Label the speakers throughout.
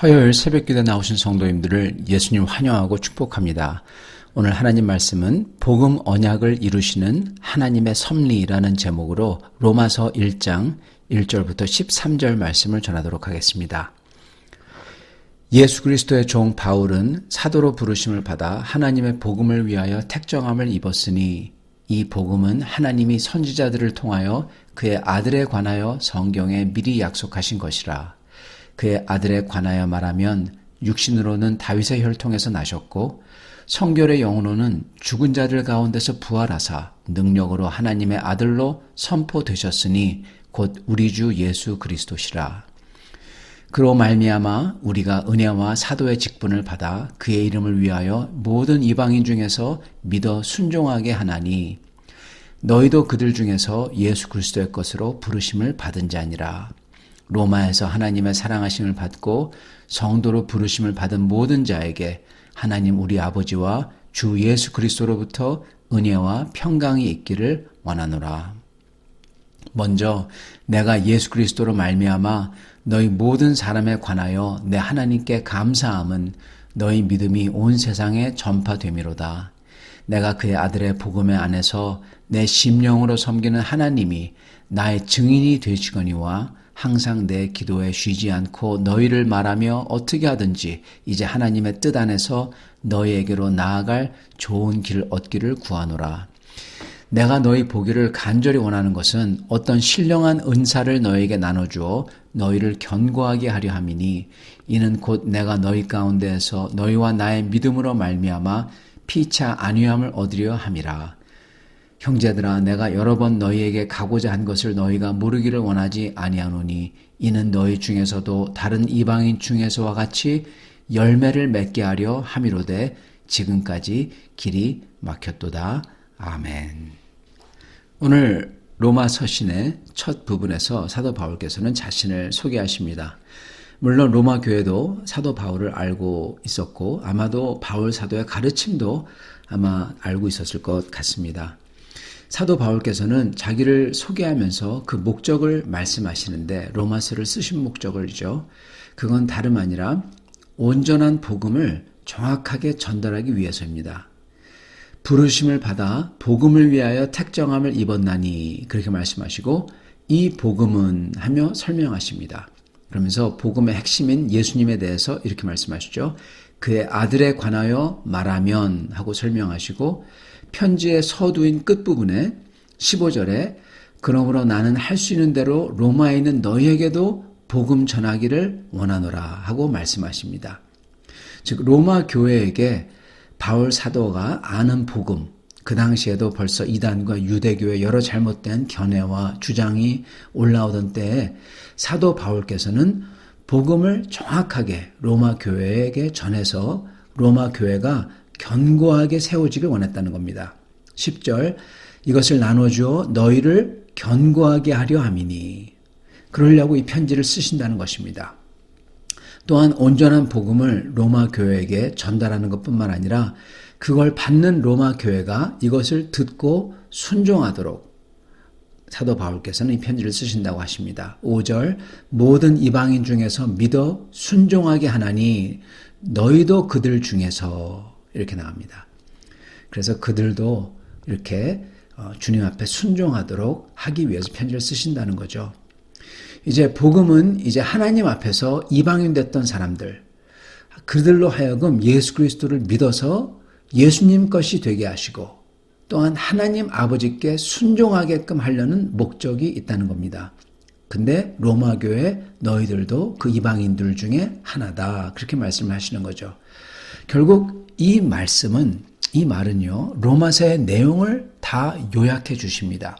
Speaker 1: 화요일 새벽기도에 나오신 성도님들을 예수님 환영하고 축복합니다. 오늘 하나님 말씀은 복음 언약을 이루시는 하나님의 섭리라는 제목으로 로마서 1장 1절부터 13절 말씀을 전하도록 하겠습니다. 예수 그리스도의 종 바울은 사도로 부르심을 받아 하나님의 복음을 위하여 택정함을 입었으니 이 복음은 하나님이 선지자들을 통하여 그의 아들에 관하여 성경에 미리 약속하신 것이라. 그의 아들에 관하여 말하면 육신으로는 다윗의 혈통에서 나셨고 성결의 영으로는 죽은 자들 가운데서 부활하사 능력으로 하나님의 아들로 선포되셨으니 곧 우리 주 예수 그리스도시라. 그로 말미암아 우리가 은혜와 사도의 직분을 받아 그의 이름을 위하여 모든 이방인 중에서 믿어 순종하게 하나니 너희도 그들 중에서 예수 그리스도의 것으로 부르심을 받은 자니라. 로마에서 하나님의 사랑하심을 받고 성도로 부르심을 받은 모든 자에게 하나님 우리 아버지와 주 예수 그리스도로부터 은혜와 평강이 있기를 원하노라. 먼저 내가 예수 그리스도로 말미암아 너희 모든 사람에 관하여 내 하나님께 감사함은 너희 믿음이 온 세상에 전파됨이로다. 내가 그의 아들의 복음의 안에서 내 심령으로 섬기는 하나님이 나의 증인이 되시거니와 항상 내 기도에 쉬지 않고 너희를 말하며 어떻게 하든지 이제 하나님의 뜻 안에서 너희에게로 나아갈 좋은 길 얻기를 구하노라. 내가 너희 보기를 간절히 원하는 것은 어떤 신령한 은사를 너희에게 나눠주어 너희를 견고하게 하려 함이니 이는 곧 내가 너희 가운데에서 너희와 나의 믿음으로 말미암아 피차 안위함을 얻으려 함이라. 형제들아, 내가 여러 번 너희에게 가고자 한 것을 너희가 모르기를 원하지 아니하노니 이는 너희 중에서도 다른 이방인 중에서와 같이 열매를 맺게 하려 함이로되 지금까지 길이 막혔도다. 아멘. 오늘 로마 서신의 첫 부분에서 사도 바울께서는 자신을 소개하십니다. 물론 로마 교회도 사도 바울을 알고 있었고 아마도 바울 사도의 가르침도 아마 알고 있었을 것 같습니다. 사도 바울께서는 자기를 소개하면서 그 목적을 말씀하시는데 로마서를 쓰신 목적을이죠. 그건 다름 아니라 온전한 복음을 정확하게 전달하기 위해서입니다. 부르심을 받아 복음을 위하여 택정함을 입었나니 그렇게 말씀하시고 이 복음은 하며 설명하십니다. 그러면서 복음의 핵심인 예수님에 대해서 이렇게 말씀하시죠. 그의 아들에 관하여 말하면 하고 설명하시고 편지의 서두인 끝부분에 15절에 그러므로 나는 할 수 있는 대로 로마에 있는 너희에게도 복음 전하기를 원하노라 하고 말씀하십니다. 즉 로마 교회에게 바울 사도가 아는 복음, 그 당시에도 벌써 이단과 유대교의 여러 잘못된 견해와 주장이 올라오던 때에 사도 바울께서는 복음을 정확하게 로마 교회에게 전해서 로마 교회가 견고하게 세워지길 원했다는 겁니다. 10절 이것을 나눠주어 너희를 견고하게 하려 함이니 그러려고 이 편지를 쓰신다는 것입니다. 또한 온전한 복음을 로마 교회에게 전달하는 것뿐만 아니라 그걸 받는 로마 교회가 이것을 듣고 순종하도록 사도 바울께서는 이 편지를 쓰신다고 하십니다. 5절 모든 이방인 중에서 믿어 순종하게 하나니 너희도 그들 중에서 이렇게 나옵니다. 그래서 그들도 이렇게 주님 앞에 순종하도록 하기 위해서 편지를 쓰신다는 거죠. 이제 복음은 이제 하나님 앞에서 이방인 됐던 사람들, 그들로 하여금 예수 그리스도를 믿어서 예수님 것이 되게 하시고 또한 하나님 아버지께 순종하게끔 하려는 목적이 있다는 겁니다. 근데 로마 교회 너희들도 그 이방인들 중에 하나다. 그렇게 말씀하시는 거죠. 결국 이 말은요, 로마서의 내용을 다 요약해 주십니다.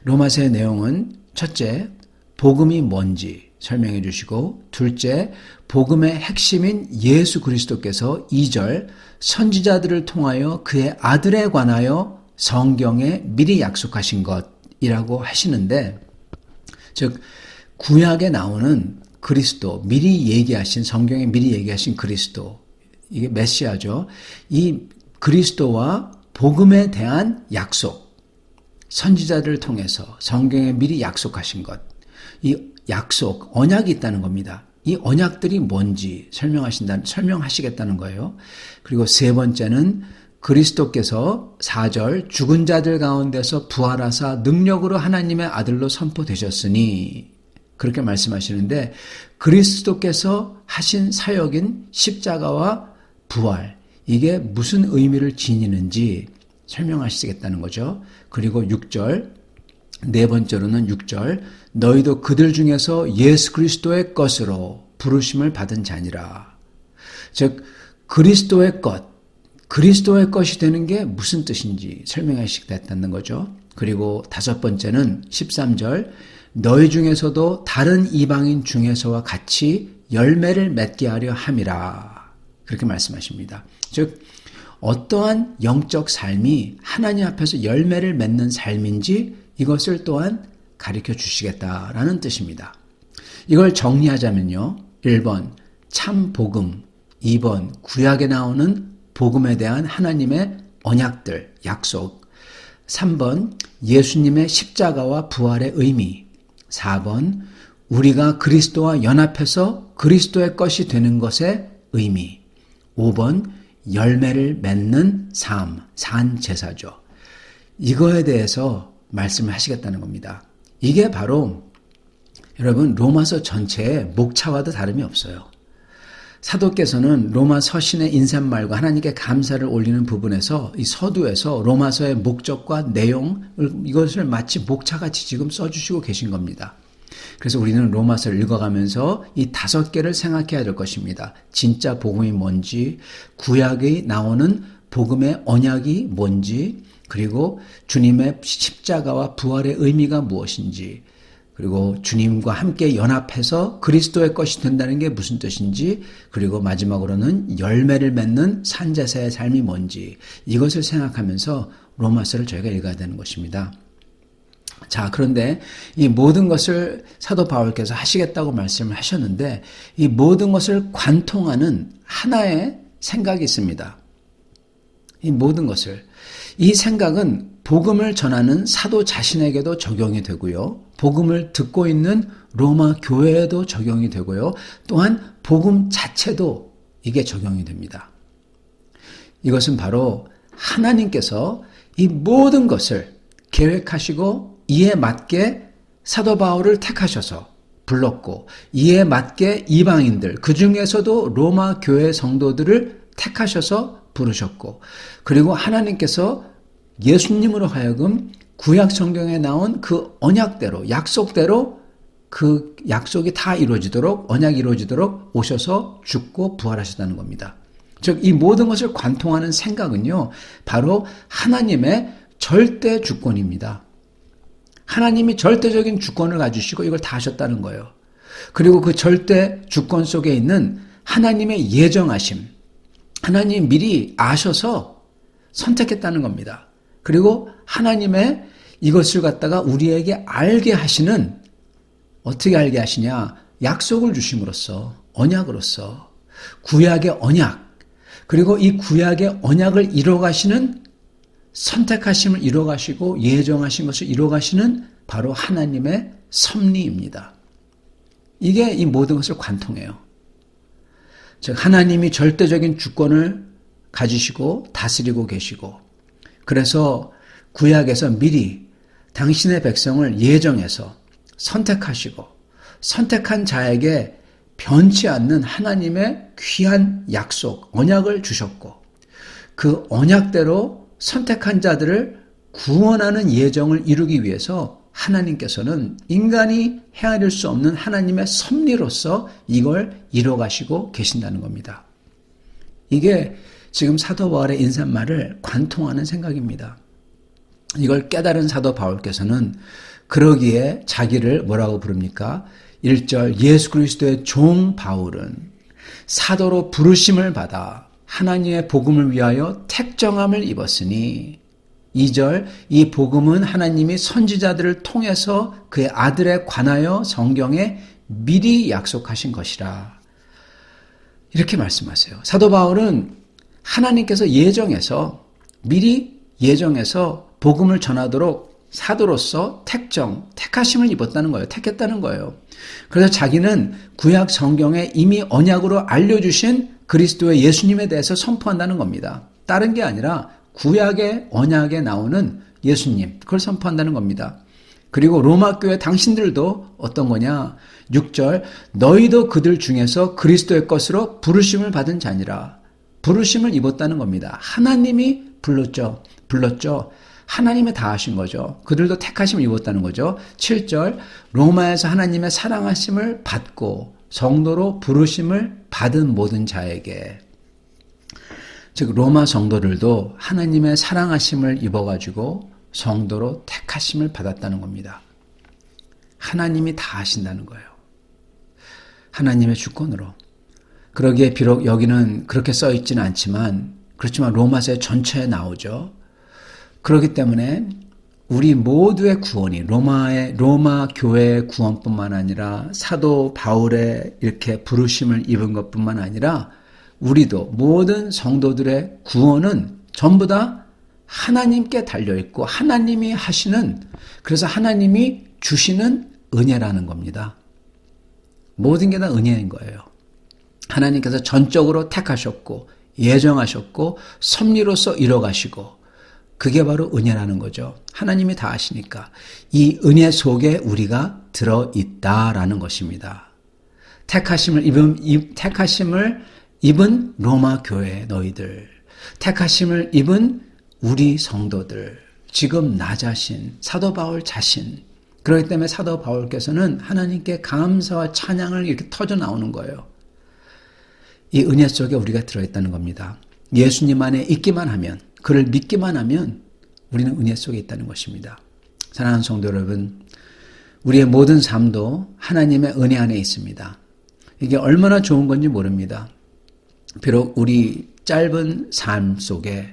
Speaker 1: 로마서의 내용은 첫째, 복음이 뭔지 설명해 주시고, 둘째, 복음의 핵심인 예수 그리스도께서 2절, 선지자들을 통하여 그의 아들에 관하여 성경에 미리 약속하신 것이라고 하시는데, 즉, 구약에 나오는 그리스도, 미리 얘기하신, 성경에 미리 얘기하신 그리스도, 이게 메시아죠. 이 그리스도와 복음에 대한 약속, 선지자들을 통해서 성경에 미리 약속하신 것, 이 약속, 언약이 있다는 겁니다. 이 언약들이 뭔지 설명하시겠다는 거예요. 그리고 세 번째는 그리스도께서 4절 죽은 자들 가운데서 부활하사 능력으로 하나님의 아들로 선포되셨으니 그렇게 말씀하시는데 그리스도께서 하신 사역인 십자가와 부활 이게 무슨 의미를 지니는지 설명하시겠다는 거죠. 그리고 6절 네 번째로는 6절 너희도 그들 중에서 예수 그리스도의 것으로 부르심을 받은 자니라. 즉 그리스도의 것이 되는 게 무슨 뜻인지 설명하시겠다는 거죠. 그리고 다섯 번째는 13절 너희 중에서도 다른 이방인 중에서와 같이 열매를 맺게 하려 함이라. 그렇게 말씀하십니다. 즉 어떠한 영적 삶이 하나님 앞에서 열매를 맺는 삶인지 이것을 또한 가르쳐 주시겠다라는 뜻입니다. 이걸 정리하자면요. 1번 참 복음, 2번 구약에 나오는 복음에 대한 하나님의 언약들, 약속, 3번 예수님의 십자가와 부활의 의미, 4번 우리가 그리스도와 연합해서 그리스도의 것이 되는 것의 의미, 5번 열매를 맺는 삶, 산제사죠. 이거에 대해서 말씀을 하시겠다는 겁니다. 이게 바로 여러분 로마서 전체의 목차와도 다름이 없어요. 사도께서는 로마 서신의 인사말과 하나님께 감사를 올리는 부분에서 이 서두에서 로마서의 목적과 내용을 이것을 마치 목차같이 지금 써주시고 계신 겁니다. 그래서 우리는 로마서를 읽어가면서 이 5개를 생각해야 될 것입니다. 진짜 복음이 뭔지, 구약에 나오는 복음의 언약이 뭔지, 그리고 주님의 십자가와 부활의 의미가 무엇인지, 그리고 주님과 함께 연합해서 그리스도의 것이 된다는 게 무슨 뜻인지, 그리고 마지막으로는 열매를 맺는 산제사의 삶이 뭔지, 이것을 생각하면서 로마서를 저희가 읽어야 되는 것입니다. 자, 그런데 이 모든 것을 사도 바울께서 하시겠다고 말씀을 하셨는데 이 모든 것을 관통하는 하나의 생각이 있습니다. 이 모든 것을. 이 생각은 복음을 전하는 사도 자신에게도 적용이 되고요. 복음을 듣고 있는 로마 교회에도 적용이 되고요. 또한 복음 자체도 이게 적용이 됩니다. 이것은 바로 하나님께서 이 모든 것을 계획하시고 이에 맞게 사도 바울을 택하셔서 불렀고 이에 맞게 이방인들 그 중에서도 로마 교회 성도들을 택하셔서 부르셨고 그리고 하나님께서 예수님으로 하여금 구약 성경에 나온 그 언약대로 약속대로 그 약속이 다 이루어지도록 언약이 이루어지도록 오셔서 죽고 부활하셨다는 겁니다. 즉 이 모든 것을 관통하는 생각은요 바로 하나님의 절대 주권입니다. 하나님이 절대적인 주권을 가지시고 이걸 다 하셨다는 거예요. 그리고 그 절대 주권 속에 있는 하나님의 예정하심, 하나님이 미리 아셔서 선택했다는 겁니다. 그리고 하나님의 이것을 갖다가 우리에게 알게 하시는, 어떻게 알게 하시냐? 약속을 주심으로써, 언약으로써, 구약의 언약, 그리고 이 구약의 언약을 이뤄가시는 선택하심을 이뤄가시고 예정하신 것을 이뤄가시는 바로 하나님의 섭리입니다. 이게 이 모든 것을 관통해요. 즉 하나님이 절대적인 주권을 가지시고 다스리고 계시고 그래서 구약에서 미리 당신의 백성을 예정해서 선택하시고 선택한 자에게 변치 않는 하나님의 귀한 약속, 언약을 주셨고 그 언약대로 선택한 자들을 구원하는 예정을 이루기 위해서 하나님께서는 인간이 헤아릴 수 없는 하나님의 섭리로서 이걸 이뤄가시고 계신다는 겁니다. 이게 지금 사도 바울의 인사말을 관통하는 생각입니다. 이걸 깨달은 사도 바울께서는 그러기에 자기를 뭐라고 부릅니까? 1절 예수 그리스도의 종 바울은 사도로 부르심을 받아 하나님의 복음을 위하여 택정함을 입었으니 2절 이 복음은 하나님이 선지자들을 통해서 그의 아들에 관하여 성경에 미리 약속하신 것이라. 이렇게 말씀하세요. 사도 바울은 하나님께서 예정해서 미리 예정해서 복음을 전하도록 사도로서 택하심을 입었다는 거예요. 택했다는 거예요. 그래서 자기는 구약 성경에 이미 언약으로 알려주신 그리스도의 예수님에 대해서 선포한다는 겁니다. 다른 게 아니라 구약의 언약에 나오는 예수님, 그걸 선포한다는 겁니다. 그리고 로마 교회 당신들도 어떤 거냐? 6절, 너희도 그들 중에서 그리스도의 것으로 부르심을 받은 자니라. 부르심을 입었다는 겁니다. 하나님이 불렀죠. 하나님이 다 하신 거죠. 그들도 택하심을 입었다는 거죠. 7절, 로마에서 하나님의 사랑하심을 받고 성도로 부르심을 받은 모든 자에게, 즉 로마 성도들도 하나님의 사랑하심을 입어가지고 성도로 택하심을 받았다는 겁니다. 하나님이 다 하신다는 거예요. 하나님의 주권으로. 그러기에 비록 여기는 그렇게 써 있지는 않지만, 그렇지만 로마서 전체에 나오죠. 그렇기 때문에 우리 모두의 구원이 로마 교회의 구원뿐만 아니라 사도 바울의 이렇게 부르심을 입은 것뿐만 아니라 우리도 모든 성도들의 구원은 전부 다 하나님께 달려있고 하나님이 하시는, 그래서 하나님이 주시는 은혜라는 겁니다. 모든 게 다 은혜인 거예요. 하나님께서 전적으로 택하셨고 예정하셨고 섭리로서 이뤄가시고, 그게 바로 은혜라는 거죠. 하나님이 다 아시니까 이 은혜 속에 우리가 들어있다라는 것입니다. 택하심을 입은 로마 교회 너희들, 택하심을 입은 우리 성도들, 지금 나 자신, 사도 바울 자신. 그렇기 때문에 사도 바울께서는 하나님께 감사와 찬양을 이렇게 터져 나오는 거예요. 이 은혜 속에 우리가 들어있다는 겁니다. 예수님 안에 있기만 하면, 그를 믿기만 하면 우리는 은혜 속에 있다는 것입니다. 사랑하는 성도 여러분, 우리의 모든 삶도 하나님의 은혜 안에 있습니다. 이게 얼마나 좋은 건지 모릅니다. 비록 우리 짧은 삶 속에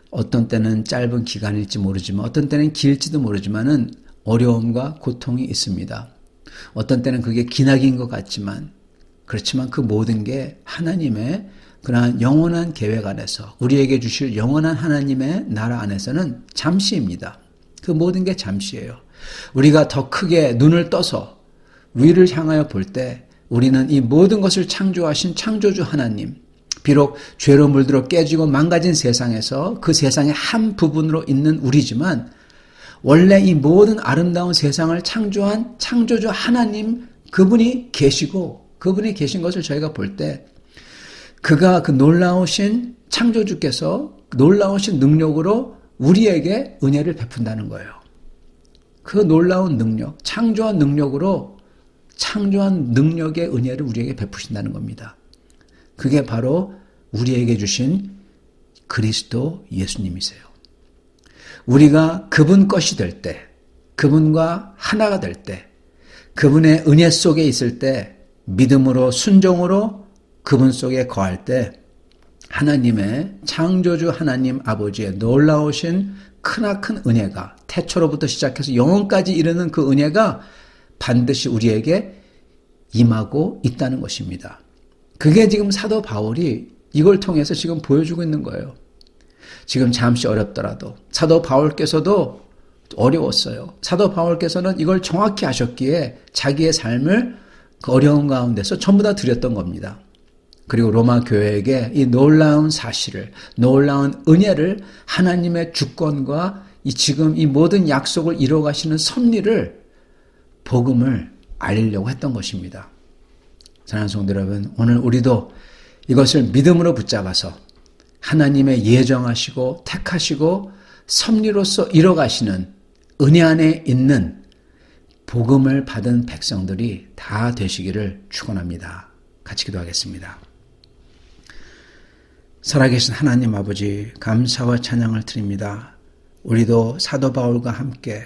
Speaker 1: 어떤 때는 짧은 기간일지 모르지만 어떤 때는 길지도 모르지만은 어려움과 고통이 있습니다. 어떤 때는 그게 기나긴 것 같지만, 그렇지만 그 모든 게 하나님의 그러한 영원한 계획 안에서, 우리에게 주실 영원한 하나님의 나라 안에서는 잠시입니다. 그 모든 게 잠시예요. 우리가 더 크게 눈을 떠서 위를 향하여 볼 때 우리는 이 모든 것을 창조하신 창조주 하나님, 비록 죄로 물들어 깨지고 망가진 세상에서 그 세상의 한 부분으로 있는 우리지만 원래 이 모든 아름다운 세상을 창조한 창조주 하나님, 그분이 계시고, 그분이 계신 것을 저희가 볼 때 그가 그 놀라우신 창조주께서 놀라우신 능력으로 우리에게 은혜를 베푼다는 거예요. 그 놀라운 능력, 창조한 능력으로 창조한 능력의 은혜를 우리에게 베푸신다는 겁니다. 그게 바로 우리에게 주신 그리스도 예수님이세요. 우리가 그분 것이 될 때, 그분과 하나가 될 때, 그분의 은혜 속에 있을 때, 믿음으로 순종으로 그분 속에 거할 때 하나님의 창조주 하나님 아버지의 놀라우신 크나큰 은혜가 태초로부터 시작해서 영원까지 이르는 그 은혜가 반드시 우리에게 임하고 있다는 것입니다. 그게 지금 사도 바울이 이걸 통해서 지금 보여주고 있는 거예요. 지금 잠시 어렵더라도 사도 바울께서도 어려웠어요. 사도 바울께서는 이걸 정확히 아셨기에 자기의 삶을 그 어려운 가운데서 전부 다 드렸던 겁니다. 그리고 로마 교회에게 이 놀라운 사실을, 놀라운 은혜를, 하나님의 주권과 지금 이 모든 약속을 이루어가시는 섭리를, 복음을 알리려고 했던 것입니다. 사랑하는 성도 여러분, 오늘 우리도 이것을 믿음으로 붙잡아서 하나님의 예정하시고 택하시고 섭리로서 이뤄가시는 은혜 안에 있는 복음을 받은 백성들이 다 되시기를 축원합니다. 같이 기도하겠습니다. 살아계신 하나님 아버지, 감사와 찬양을 드립니다. 우리도 사도 바울과 함께,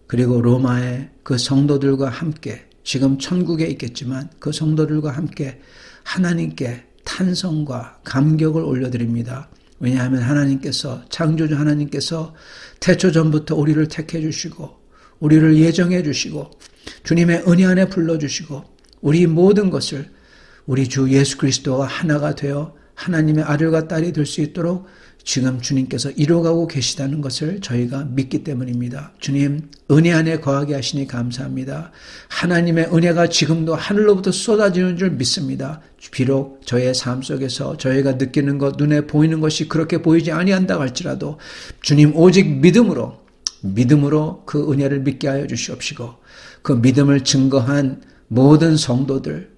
Speaker 1: 그리고 로마의 그 성도들과 함께, 지금 천국에 있겠지만 그 성도들과 함께 하나님께 탄성과 감격을 올려드립니다. 왜냐하면 하나님께서, 창조주 하나님께서 태초전부터 우리를 택해 주시고 우리를 예정해 주시고 주님의 은혜 안에 불러주시고 우리 모든 것을 우리 주 예수 그리스도와 하나가 되어
Speaker 2: 하나님의 아들과 딸이 될 수 있도록 지금 주님께서 이루어가고 계시다는 것을 저희가 믿기 때문입니다. 주님, 은혜 안에 거하게 하시니 감사합니다. 하나님의 은혜가 지금도 하늘로부터 쏟아지는 줄 믿습니다. 비록 저의 삶 속에서 저희가 느끼는 것, 눈에 보이는 것이 그렇게 보이지 아니한다 할지라도 주님 오직 믿음으로 그 은혜를 믿게 하여 주시옵시고 그 믿음을 증거한 모든 성도들,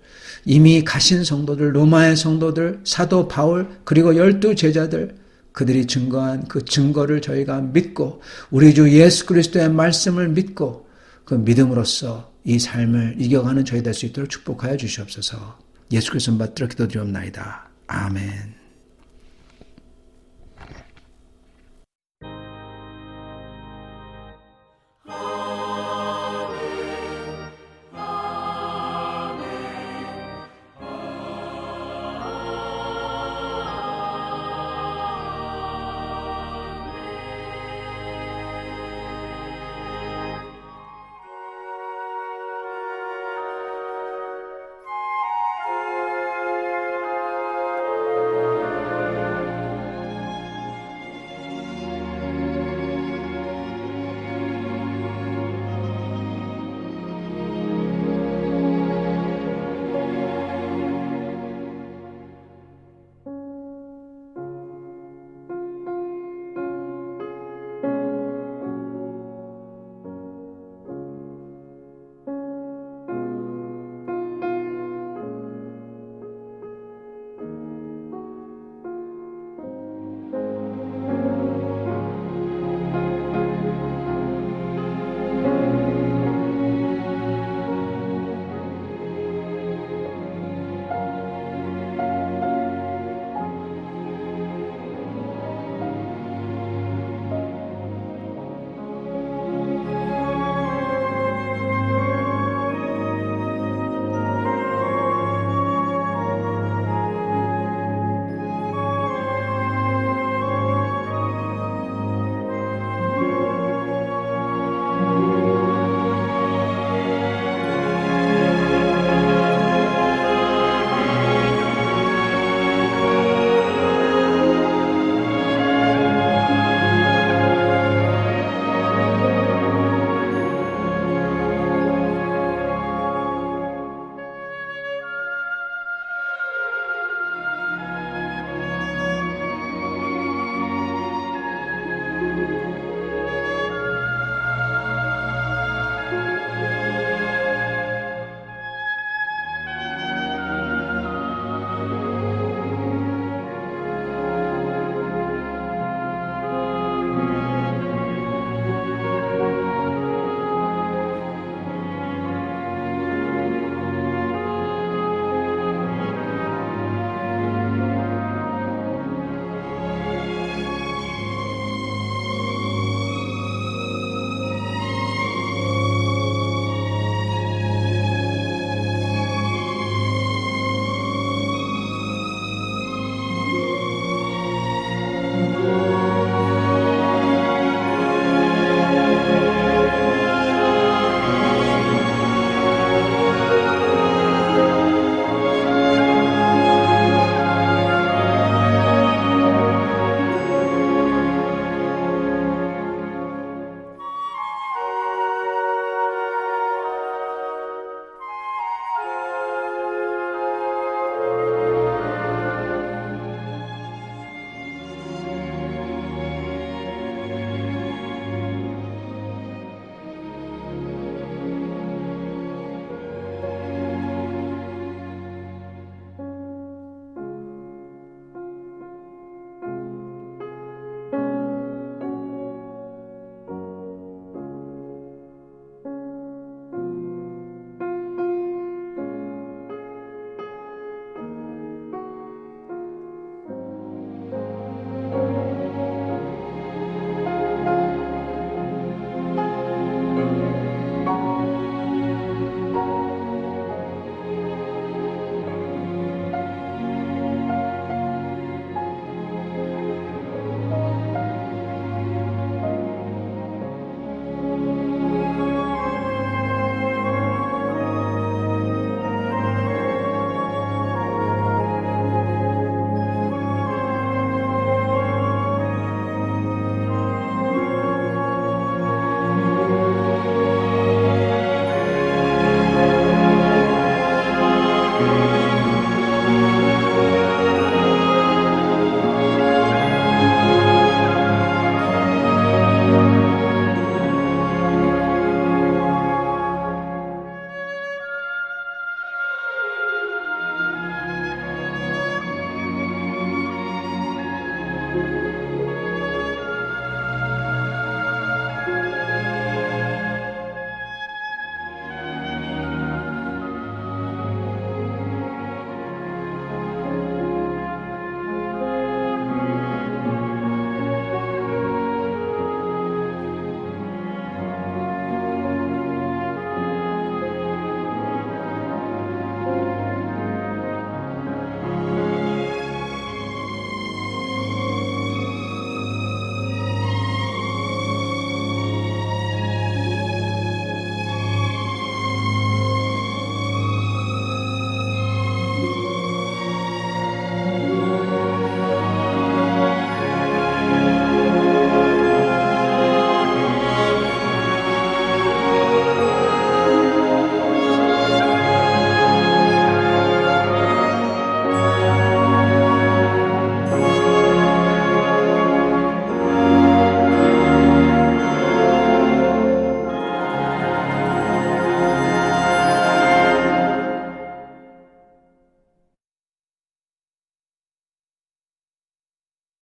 Speaker 2: 이미 가신 성도들, 로마의 성도들, 사도 바울, 그리고 12 제자들, 그들이 증거한 그 증거를 저희가 믿고 우리 주 예수 그리스도의 말씀을 믿고 그 믿음으로써 이 삶을 이겨가는 저희 될 수 있도록 축복하여 주시옵소서. 예수 그리스도 받들어 기도드리옵나이다. 아멘.